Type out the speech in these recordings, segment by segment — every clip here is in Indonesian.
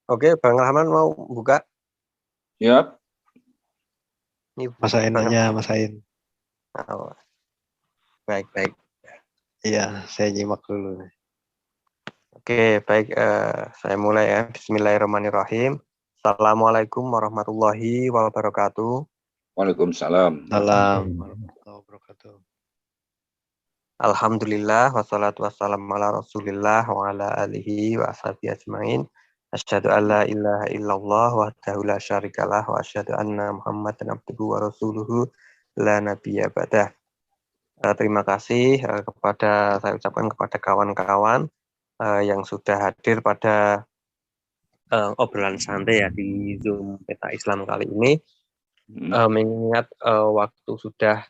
Oke, Bang Rahman mau buka? Ya, Ini Mas Ain Bang. aja, Mas Ain. Oh, baik. Iya, saya nyimak dulu. Oke, baik. Saya mulai ya. Bismillahirrahmanirrahim. Assalamualaikum warahmatullahi wabarakatuh. Waalaikumsalam. Salam warahmatullahi wabarakatuh. Alhamdulillah, wassalatu wassalamu ala rasulillah wa ala alihi wa ashabihi ajmain. Asyhadu an la ilaha illallah wahdahu la syarikalah wa asyhadu anna Muhammadan abduhu wa rasuluhu la nabiyya ba'dah. Terima kasih saya ucapkan kepada kawan-kawan yang sudah hadir pada obrolan santai ya di Zoom Peta Islam kali ini. Mengingat waktu sudah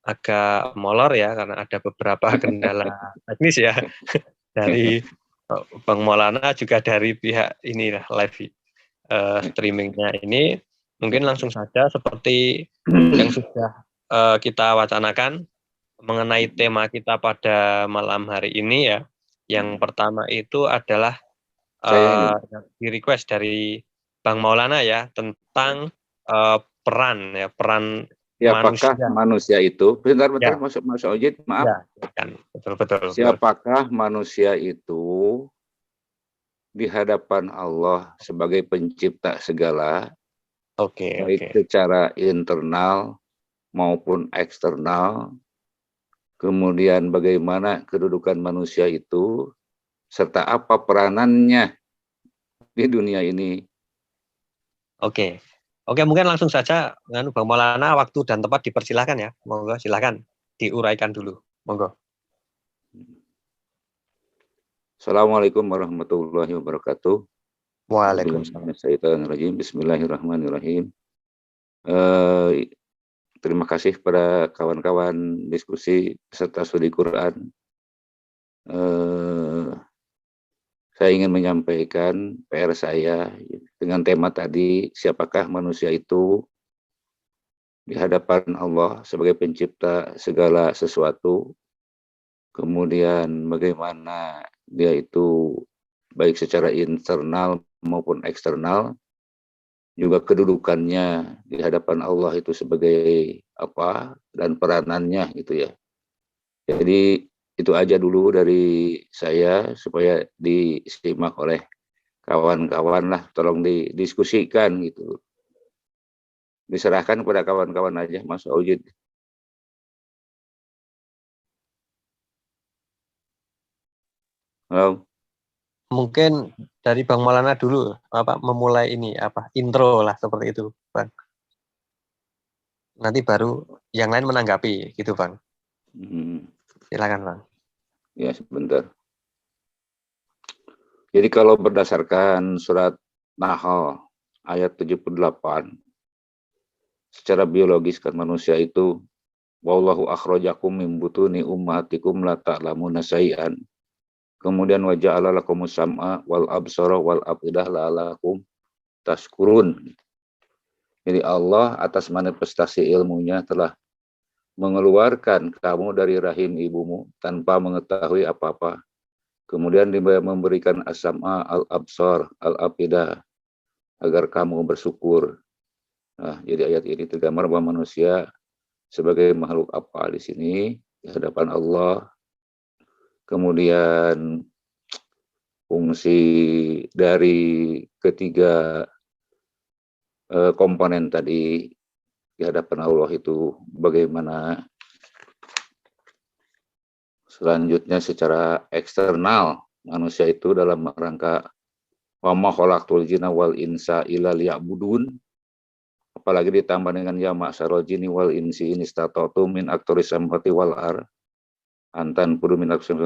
agak molor ya karena ada beberapa kendala teknis ya dari Bang Maulana juga dari pihak ini live streamingnya ini. Mungkin langsung saja seperti yang sudah kita wacanakan mengenai tema kita pada malam hari ini ya. Yang pertama itu adalah di request dari Bang Maulana ya tentang peran Siapakah manusia itu? Bentar, ya. Mas Ojid, maaf. Ya, kan. Betul. Siapakah manusia itu di hadapan Allah sebagai pencipta segala? Baik secara internal maupun eksternal. Kemudian bagaimana kedudukan manusia itu, serta apa peranannya di dunia ini. Oke, mungkin langsung saja dengan Bang Maulana, waktu dan tempat dipersilahkan ya. Monggo, silakan diuraikan dulu. Monggo. Assalamualaikum warahmatullahi wabarakatuh. Waalaikumsalam. Bismillahirrahmanirrahim. Terima kasih pada kawan-kawan diskusi serta studi Quran. Saya ingin menyampaikan PR saya dengan tema tadi, siapakah manusia itu di hadapan Allah sebagai pencipta segala sesuatu, kemudian bagaimana dia itu baik secara internal maupun eksternal, juga kedudukannya di hadapan Allah itu sebagai apa dan peranannya gitu ya. Jadi itu aja dulu dari saya supaya disimak oleh kawan-kawan lah, tolong didiskusikan gitu. Diserahkan kepada kawan-kawan aja, Mas Ojid. Halo. Mungkin dari Bang Maulana dulu memulai ini intro lah seperti itu, Bang. Nanti baru yang lain menanggapi gitu, Bang. Silakan, Bang. Ya, sebentar. Jadi kalau berdasarkan surat Nahl ayat 78, secara biologis kan manusia itu wallahu akhrajakum min butuni ummatikum la ta'lamuna syai'an. Kemudian wa ja'ala lakumus sam'a wal absara wal afidah la'alakum tashkurun. Jadi Allah atas manifestasi ilmunya telah mengeluarkan kamu dari rahim ibumu tanpa mengetahui apa-apa. Kemudian dia memberikan as-sam'a, al-absar, al-afidah agar kamu bersyukur. Nah, jadi ayat ini tergambar bahwa manusia sebagai makhluk apa di sini di hadapan Allah. Kemudian fungsi dari ketiga komponen tadi di hadapan Allah itu bagaimana. Selanjutnya secara eksternal manusia itu dalam rangka wa ma khalaqtul jinna wal insa illa liya'budun, apalagi ditambah dengan ya ma'syarul jinni wal insi in istata'tum min aqtaris samawati wal ar antan pudu min aqtaris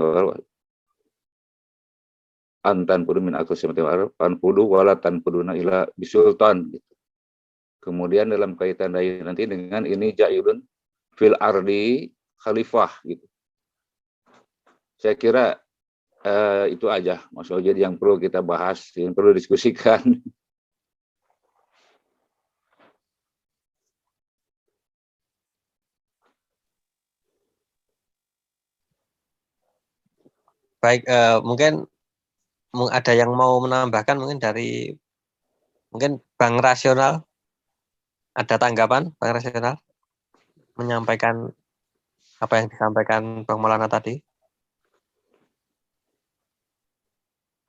samawati wal ar panpudu wala tanpuduna ila bisultan gitu. Kemudian dalam kaitan dari nanti dengan ini ja'ilun fil ardi khalifah gitu. Saya kira itu aja Mas Ojid yang perlu kita bahas, yang perlu diskusikan. Baik, mungkin ada yang mau menambahkan mungkin dari Mungkin Bang Rasional, ada tanggapan Bang Rasional? Menyampaikan apa yang disampaikan Bang Maulana tadi.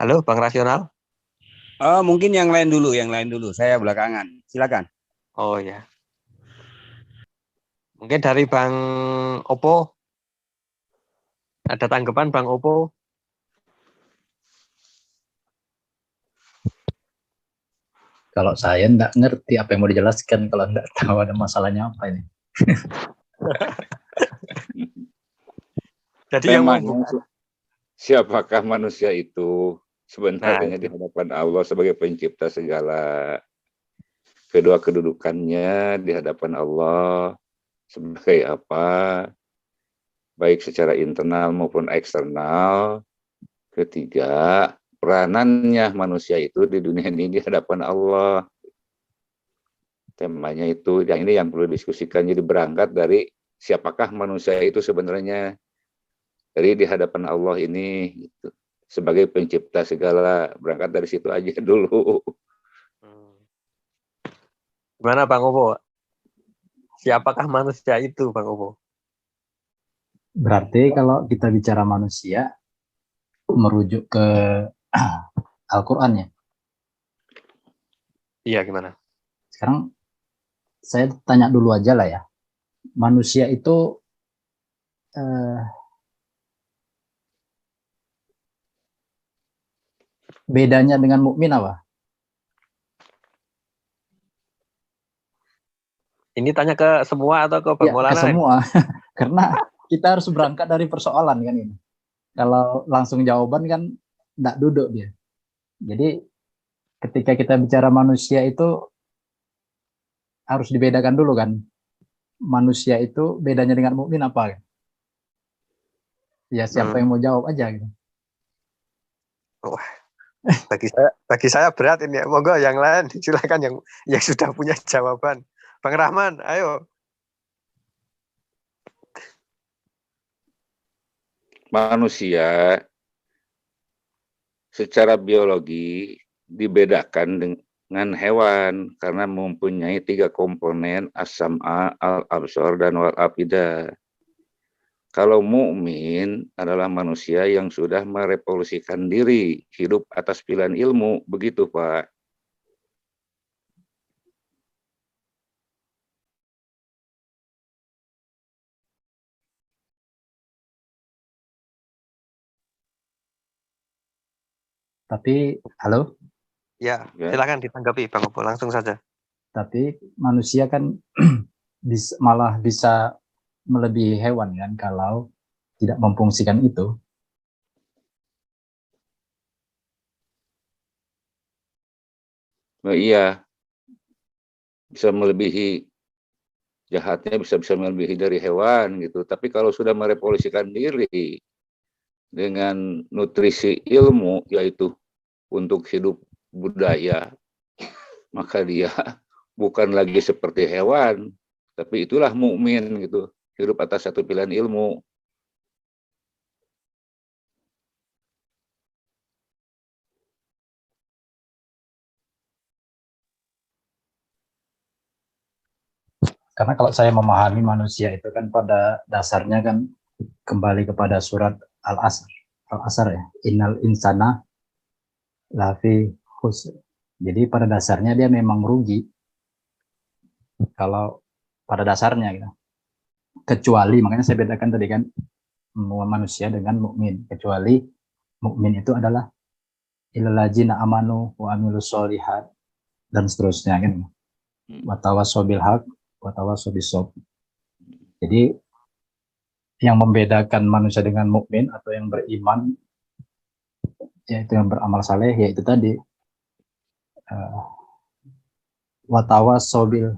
Halo Bang Rasional? Mungkin yang lain dulu. Saya belakangan. Silakan. Oh ya. Mungkin dari Bang Opo. Ada tanggapan Bang Opo? Kalau saya nggak ngerti apa yang mau dijelaskan kalau nggak tahu ada masalahnya apa ini. Jadi yang Temanya, membuka. siapakah manusia itu sebenarnya di hadapan Allah sebagai pencipta segala. Kedua kedudukannya di hadapan Allah sebagai apa, baik secara internal maupun eksternal. Ketiga, peranannya manusia itu di dunia ini di hadapan Allah. Temanya itu, yang ini yang perlu diskusikan. Jadi berangkat dari siapakah manusia itu sebenarnya dari di hadapan Allah ini gitu. Sebagai pencipta segala, berangkat dari situ aja dulu. Gimana Bang Opo? Siapakah manusia itu Bang Opo? Berarti kalau kita bicara manusia, merujuk ke Al-Quran ya. Iya gimana? Sekarang saya tanya dulu aja lah ya. Manusia itu bedanya dengan mukmin apa? Ini tanya ke semua atau ke Bang Ya, ke Maulana? semua. Karena kita harus berangkat dari persoalan kan ini. Kalau langsung jawaban kan tidak duduk dia. Jadi ketika kita bicara manusia itu harus dibedakan dulu kan. Manusia itu bedanya dengan mukmin apa? Ya siapa yang mau jawab aja gitu. Wah, bagi saya berat ini. Monggo yang lain silakan yang sudah punya jawaban. Bang Rahman, ayo. Manusia secara biologi dibedakan dengan hewan karena mempunyai 3 komponen as-sam'a, al-absar, dan wal-afida. Kalau mukmin adalah manusia yang sudah merevolusikan diri, hidup atas pilihan ilmu, begitu Pak. Tapi, halo? Ya, silakan ditanggapi Bang Opo, langsung saja. Tapi manusia kan malah bisa melebihi hewan kan kalau tidak memfungsikan itu. Nah, iya, bisa melebihi, jahatnya bisa melebihi dari hewan gitu. Tapi kalau sudah merevolusikan diri dengan nutrisi ilmu, yaitu untuk hidup budaya, maka dia bukan lagi seperti hewan, tapi itulah mukmin gitu, hidup atas satu pilihan ilmu. Karena kalau saya memahami manusia itu kan pada dasarnya kan kembali kepada surat Al-Asr ya. Innal insana lafi khusr. Jadi pada dasarnya dia memang rugi. Kalau pada dasarnya gitu. Kecuali, makanya saya bedakan tadi kan manusia dengan mukmin. Kecuali mukmin itu adalah illalladzina amanu wa amilus sholihat dan seterusnya kan. Watawassaw bil haq watawassaw bisob. Jadi yang membedakan manusia dengan mukmin atau yang beriman yaitu yang beramal saleh yaitu tadi watawassaw bil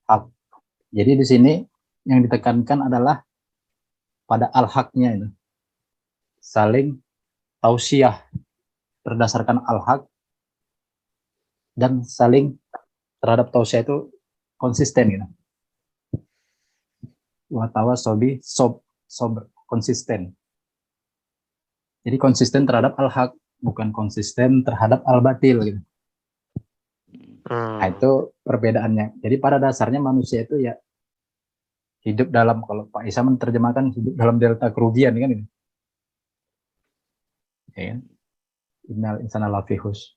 haq. Jadi di sini yang ditekankan adalah pada al-haqnya itu. Saling tausiah berdasarkan al-haq dan saling terhadap tausiah itu konsisten gitu. Watawasobi sober konsisten. Jadi konsisten terhadap al-haq, bukan konsisten terhadap al-batil gitu. Nah, itu perbedaannya. Jadi pada dasarnya manusia itu ya hidup dalam, kalau Pak Isa menerjemahkan hidup dalam delta kerugian kan ini. Ya kan? Innal insana lafi khusr.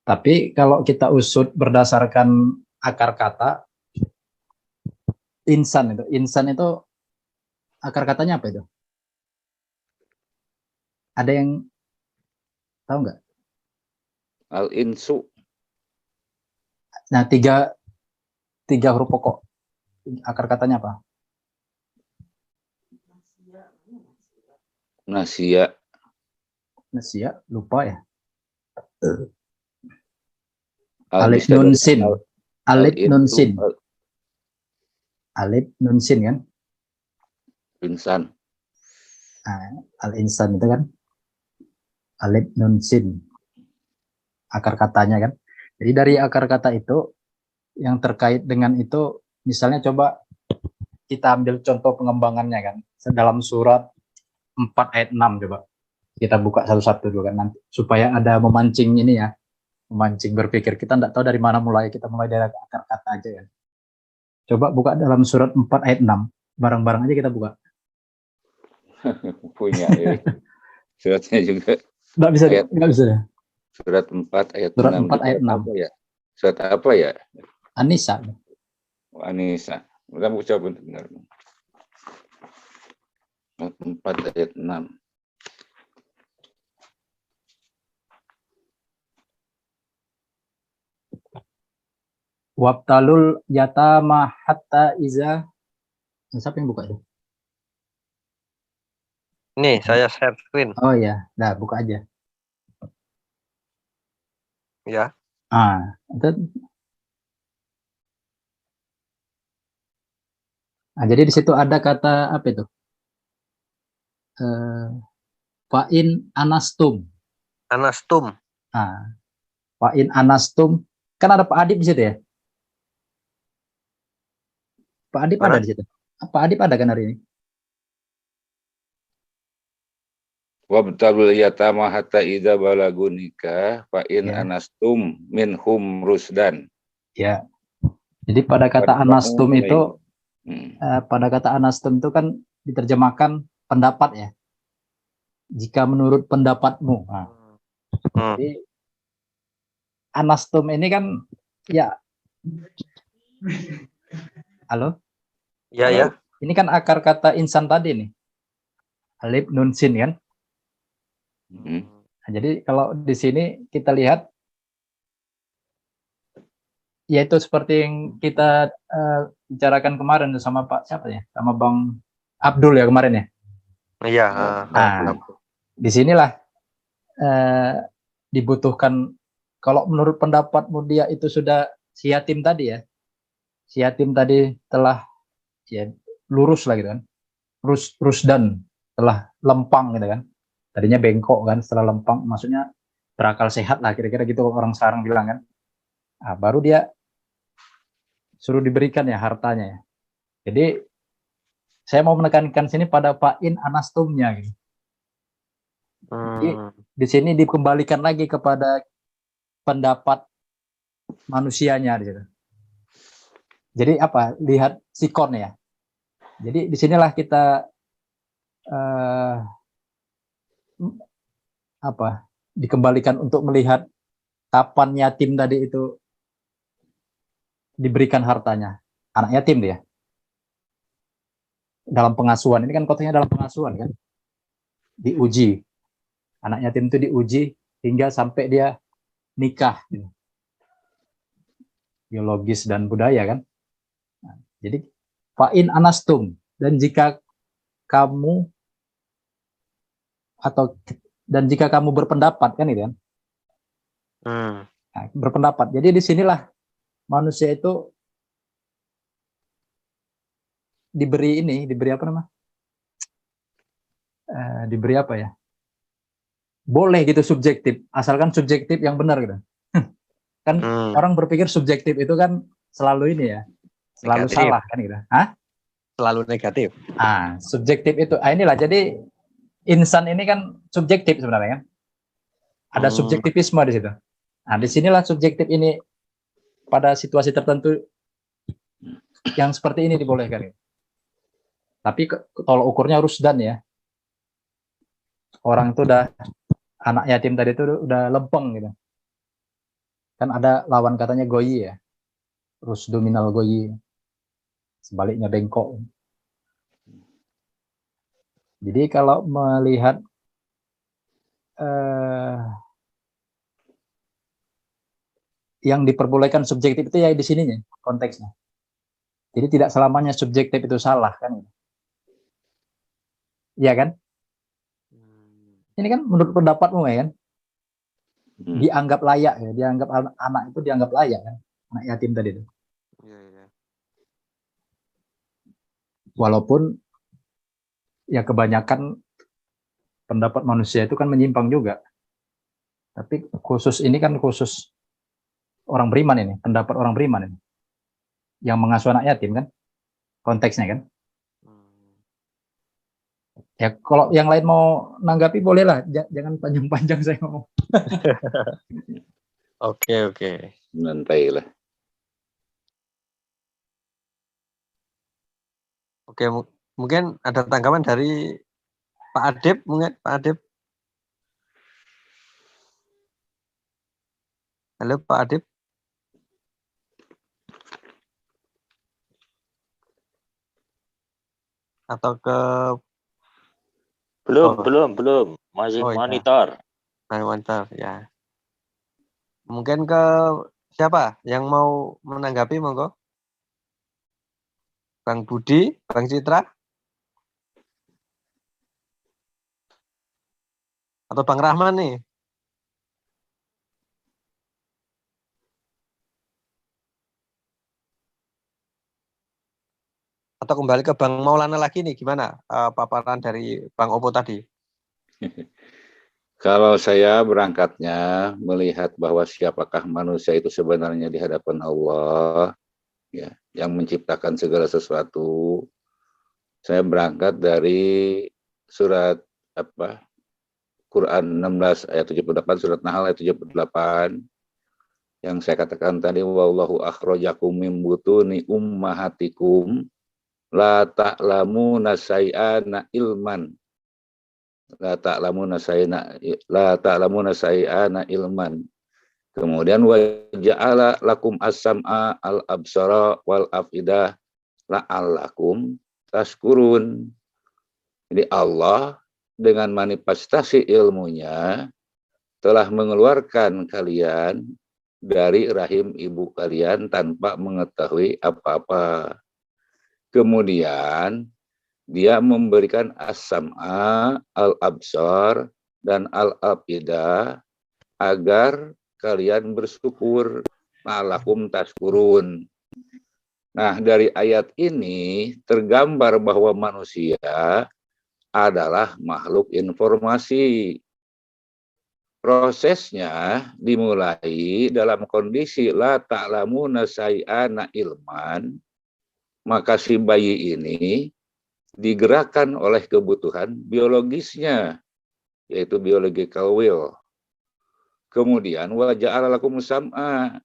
Tapi kalau kita usut berdasarkan akar kata insan itu akar katanya apa itu? Ada yang tahu nggak? Al-insu. Nah, tiga huruf pokok akar katanya apa? Nasia. Nasia, lupa ya. Al- Alif bisa nun dari sin. Alif nun al-insu, sin. Alif nun sin kan? Insan. Nah, al-insan itu kan alif nun sin. Akar katanya kan. Jadi dari akar kata itu yang terkait dengan itu, misalnya coba kita ambil contoh pengembangannya kan. Dalam surat 4 ayat 6 coba. Kita buka satu-satu dulu kan nanti supaya ada memancing ini ya. Memancing berpikir. Kita enggak tahu dari mana mulai, kita mulai dari akar kata aja kan. Coba buka dalam surat 4 ayat 6. Bareng-bareng aja kita buka. Punya ya. Suratnya juga. Enggak bisa, Ayat. enggak bisa. Surat 4 ayat Surat 6. 4 ayat 6. Apa ya? Surat apa ya? An-Nisa. Anissa. Kita mau coba benar. 4 ayat 6. Wabtalul yatama hatta iza. Siapa yang buka itu? Nih, saya share screen. Oh iya, nah buka aja. Ya. Itu. Nah, jadi di situ ada kata apa itu? Fa'in anastum. Anastum. Fa'in anastum. Kan ada Pak Adib di situ ya? Pak Adib Mana? ada di situ. Pak Adib ada kan hari ini? Wabtalul yatama hatta idza balagun nikah fa in Ya. anastum minhum rusdan. Ya. Jadi pada kata anastum itu, pada kata anastum itu kan diterjemahkan pendapat ya. Jika menurut pendapatmu. Nah, jadi anastum ini kan ya. Halo? Ya, ya. Ini kan akar kata insan tadi nih. Alif nun sin kan? Nah, jadi kalau di sini kita lihat, yaitu seperti yang kita bicarakan kemarin sama Pak siapa ya, sama Bang Abdul ya kemarin ya. Iya. Disinilah dibutuhkan, kalau menurut pendapatmu dia itu sudah si yatim tadi ya, si yatim tadi telah ya lurus lah gitu kan, rusdan, telah lempang gitu kan. Tadinya bengkok kan, setelah lempang, maksudnya berakal sehat lah, kira-kira gitu orang sekarang bilang kan. Nah, baru dia suruh diberikan ya hartanya ya. Jadi saya mau menekankan sini pada fa'in anastumnya gitu. Jadi di sini dikembalikan lagi kepada pendapat manusianya di situ. Jadi apa? Lihat sikon ya. Jadi disinilah kita dikembalikan untuk melihat kapan yatim tadi itu diberikan hartanya. Anak yatim dia. Dalam pengasuhan, ini kan konteksnya dalam pengasuhan kan. Diuji. Anak yatim itu diuji hingga sampai dia nikah. Biologis dan budaya kan. Nah, jadi fa'in anastum, dan jika kamu berpendapat kan itu kan. Nah, berpendapat. Jadi disinilah manusia itu diberi apa namanya? Diberi apa ya? Boleh gitu subjektif, asalkan subjektif yang benar gitu. Kan orang berpikir subjektif itu kan selalu ini ya, selalu negatif. salah kan gitu. Hah? Selalu negatif. Subjektif itu, inilah jadi insan ini kan subjektif sebenarnya kan. Ada subjektivisme di situ. Nah, disinilah subjektif ini pada situasi tertentu yang seperti ini dibolehkan. Tapi tolok ukurnya harus dan ya. Orang itu udah anak yatim tadi itu udah lempeng gitu. Kan ada lawan katanya goyi ya. Terus dominal goyi. Sebaliknya bengkok. Jadi kalau melihat yang diperbolehkan subjektif itu ya di sininya konteksnya. Jadi tidak selamanya subjektif itu salah kan? Iya kan? Ini kan menurut pendapatmu ya kan? Dianggap layak ya, dianggap anak itu dianggap layak kan? Anak yatim tadi itu. Walaupun ya kebanyakan pendapat manusia itu kan menyimpang juga. Tapi khusus ini kan khusus orang beriman ini, pendapat orang beriman ini. Yang mengasuh anak yatim kan? Konteksnya kan? Ya kalau yang lain mau nanggapi bolehlah, jangan panjang-panjang saya ngomong. Oke. Nanti lah. Oke, mungkin ada tanggapan dari Pak Adib, mungkin Pak Adib. Halo Pak Adib. Atau ke Belum. Masih monitor. Monitor, ya. Mungkin ke siapa yang mau menanggapi, monggo? Bang Budi, Bang Citra? Atau Bang Rahman nih? Atau kembali ke Bang Maulana lagi nih, gimana paparan dari Bang Opo tadi? Kalau saya berangkatnya melihat bahwa siapakah manusia itu sebenarnya di hadapan Allah, ya, yang menciptakan segala sesuatu. Saya berangkat dari surat Quran 16 ayat 78, surat Nahl ayat 78, yang saya katakan tadi, wallahu akhrajakum min butuni ummahatikum la ta'lamuna say'ana ilman. La ta'lamuna say'ana ilman. Kemudian wa ja'ala lakum as-sam'a al-absara wal afidah la'allakum tashkurun. Jadi Allah dengan manifestasi ilmunya telah mengeluarkan kalian dari rahim ibu kalian tanpa mengetahui apa-apa. Kemudian dia memberikan as-sam'a, al-absar, dan al-afidah agar kalian bersyukur, la'allakum tashkurun. Nah, dari ayat ini tergambar bahwa manusia adalah makhluk informasi. Prosesnya dimulai dalam kondisi la ta'lamuna say'ana ilman, maka si bayi ini digerakkan oleh kebutuhan biologisnya, yaitu biological will. Kemudian wa ja'ala lakum sam'a.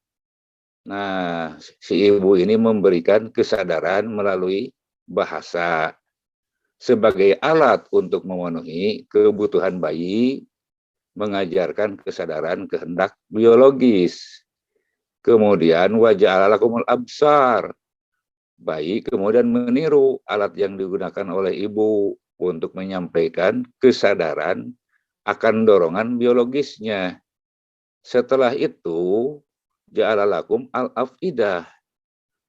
Nah, si ibu ini memberikan kesadaran melalui bahasa sebagai alat untuk memenuhi kebutuhan bayi, mengajarkan kesadaran kehendak biologis. Kemudian wa ja'ala lakumul absar. Bayi kemudian meniru alat yang digunakan oleh ibu untuk menyampaikan kesadaran akan dorongan biologisnya. Setelah itu, ja'ala lakum al-afidah,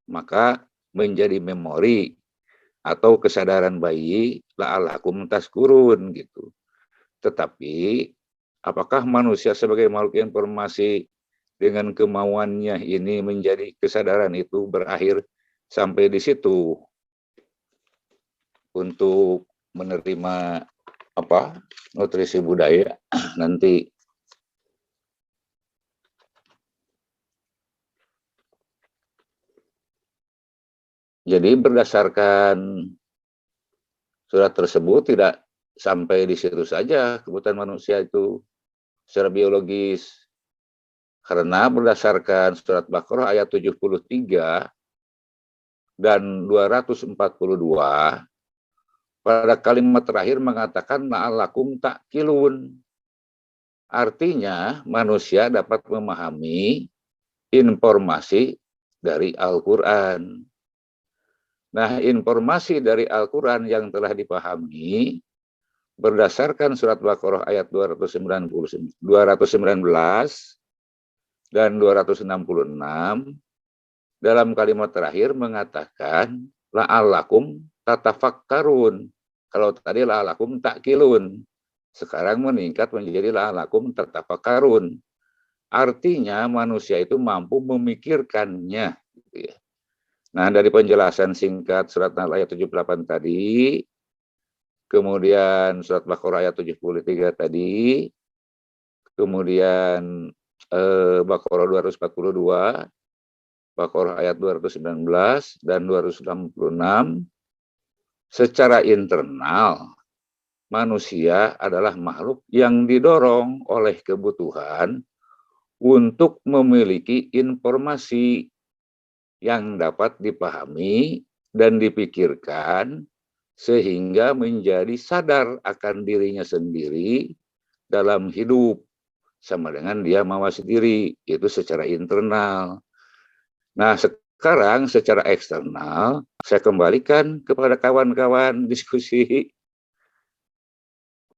maka menjadi memori atau kesadaran bayi la'allakum tashkurun gitu. Tetapi apakah manusia sebagai makhluk informasi dengan kemauannya ini menjadi kesadaran itu berakhir sampai di situ untuk menerima nutrisi budaya nanti. Jadi berdasarkan surat tersebut tidak sampai di situ saja kebutuhan manusia itu secara biologis. Karena berdasarkan surat Baqarah ayat 73 dan 242, pada kalimat terakhir mengatakan la'allakum ta'qilun. Artinya manusia dapat memahami informasi dari Al-Quran. Nah, informasi dari Al-Quran yang telah dipahami berdasarkan surat Baqarah ayat 219 dan 266 dalam kalimat terakhir mengatakan la'allakum tatafakkarun. Kalau tadi la'allakum ta'qilun, sekarang meningkat menjadi la'allakum tatafakkarun. Artinya manusia itu mampu memikirkannya. Nah, dari penjelasan singkat surat Nahl ayat 78 tadi, kemudian surat Baqarah ayat 73 tadi, kemudian Baqarah 242, Baqarah ayat 219 dan 266, secara internal manusia adalah makhluk yang didorong oleh kebutuhan untuk memiliki informasi yang dapat dipahami dan dipikirkan sehingga menjadi sadar akan dirinya sendiri dalam hidup sama dengan dia mawas diri, itu secara internal. Nah, sekarang secara eksternal saya kembalikan kepada kawan-kawan diskusi